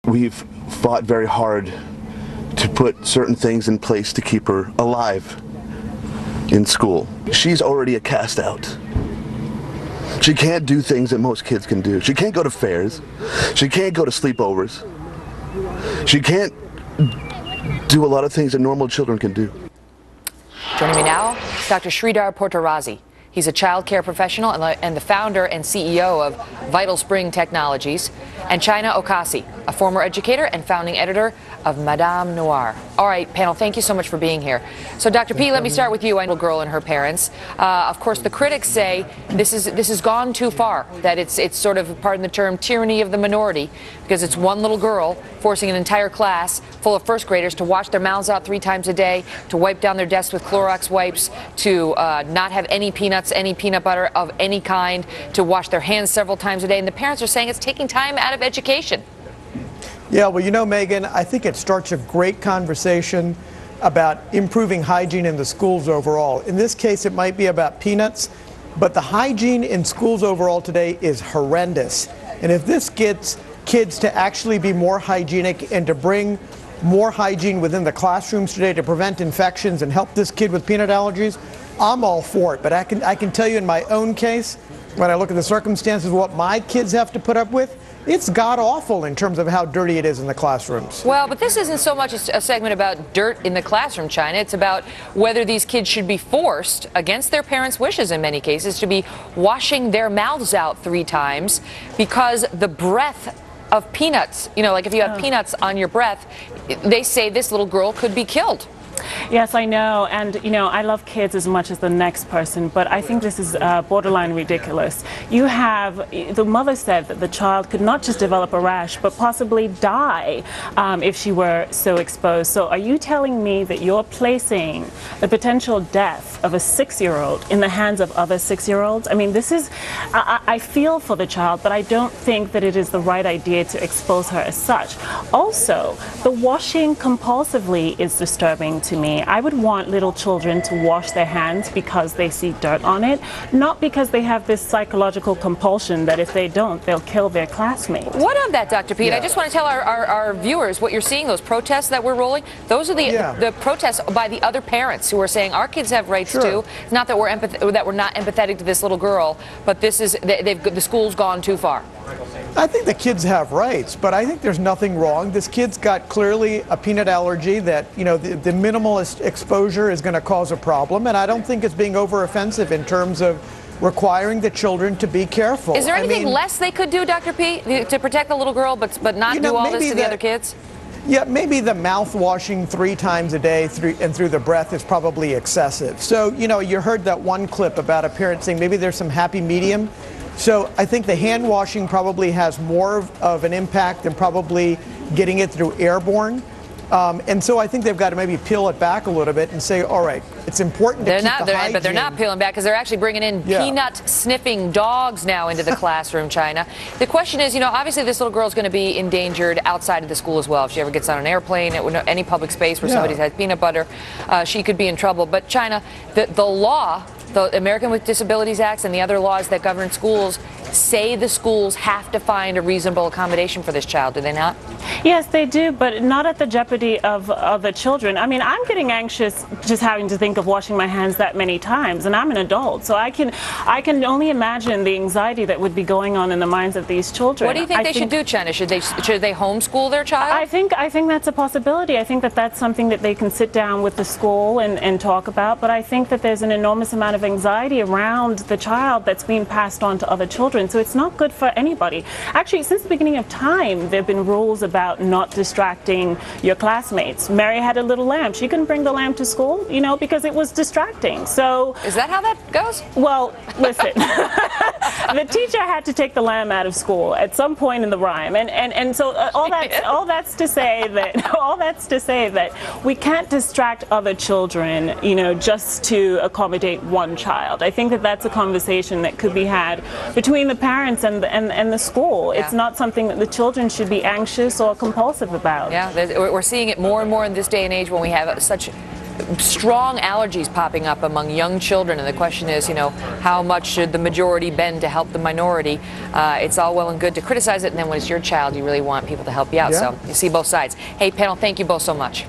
We've fought very hard to put certain things in place to keep her alive in school. She's already a cast out. She can't do things that most kids can do. She can't go to fairs. She can't go to sleepovers. She can't do a lot of things that normal children can do. Joining me now is Dr. Sreedhar Potarazu. He's a child care professional and the founder and CEO of Vital Spring Technologies, and China Okasi, a former educator and founding editor of Madame Noir. All right, panel, thank you so much for being here. So, Dr. P, let me start with you, a little girl and her parents. Of course, the critics say this has gone too far, that it's sort of, pardon the term, tyranny of the minority, because it's one little girl forcing an entire class full of first graders to wash their mouths out 3 times a day, to wipe down their desks with Clorox wipes, to not have any peanuts, any peanut butter of any kind, to wash their hands several times a day. And the parents are saying it's taking time out of education. Yeah, well, you know, Megan, I think it starts a great conversation about improving hygiene in the schools overall. In this case, it might be about peanuts, but the hygiene in schools overall today is horrendous. And if this gets kids to actually be more hygienic and to bring more hygiene within the classrooms today to prevent infections and help this kid with peanut allergies, I'm all for it. But I can tell you in my own case, when I look at the circumstances, what my kids have to put up with, it's god-awful in terms of how dirty it is in the classrooms. Well, but this isn't so much a segment about dirt in the classroom, China. It's about whether these kids should be forced, against their parents' wishes in many cases, to be washing their mouths out 3 times because the breath of peanuts, you know, like if you have peanuts on your breath, they say this little girl could be killed. Yes, I know, and you know, I love kids as much as the next person, but I think this is borderline ridiculous. You have, the mother said that the child could not just develop a rash, but possibly die if she were so exposed. So are you telling me that you're placing the potential death of a 6-year-old in the hands of other 6-year-olds? I mean, this is, I feel for the child, but I don't think that it is the right idea to expose her as such. Also, the washing compulsively is disturbing to me. I would want little children to wash their hands because they see dirt on it, not because they have this psychological compulsion that if they don't, they'll kill their classmates. What of that, Dr. Pete? Yeah. I just want to tell our viewers what you're seeing, those protests that we're rolling, those are the protests by the other parents who are saying our kids have rights too. It's not that we're not empathetic to this little girl, but this is, the school's gone too far. I think the kids have rights, but I think there's nothing wrong. This kid's got clearly a peanut allergy that, you know, the minimalist exposure is going to cause a problem, and I don't think it's being over-offensive in terms of requiring the children to be careful. Is there anything less they could do, Dr. P, to protect the little girl, but not do all this to the other kids? Yeah, maybe the mouth washing 3 times a day through the breath is probably excessive. So, you know, you heard that one clip about a parent saying maybe there's some happy medium. So I think the hand washing probably has more of an impact than probably getting it through airborne. And so I think they've got to maybe peel it back a little bit and say, all right, it's important to keep the hygiene. But they're not peeling back because they're actually bringing in peanut-sniffing dogs now into the classroom, China. The question is, you know, obviously this little girl is going to be endangered outside of the school as well. If she ever gets on an airplane, any public space where somebody has peanut butter, she could be in trouble. But China, the law, the American with Disabilities Act and the other laws that govern schools say the schools have to find a reasonable accommodation for this child, do they not? Yes, they do, but not at the jeopardy of the children. I mean, I'm getting anxious just having to think of washing my hands that many times, and I'm an adult, so I can only imagine the anxiety that would be going on in the minds of these children. What do you think they should do, China? Should they homeschool their child? I think that's a possibility. I think that that's something that they can sit down with the school and talk about, but I think that there's an enormous amount of anxiety around the child that's being passed on to other children, so it's not good for anybody. Actually, since the beginning of time, there have been rules about not distracting your classmates. Mary had a little lamp. She couldn't bring the lamp to school, you know, because it was distracting. So is that how that goes? Well, listen, the teacher had to take the lamp out of school at some point in the rhyme, and so all that's to say that we can't distract other children, you know, just to accommodate one child. I think that that's a conversation that could be had between the parents and the school. Yeah. It's not something that the children should be anxious or compulsive about. Yeah, we're seeing it more and more in this day and age when we have such strong allergies popping up among young children, and the question is, how much should the majority bend to help the minority? It's all well and good to criticize it, and then when it's your child, you really want people to help you out. Yeah. So you see both sides. Hey, panel, thank you both so much.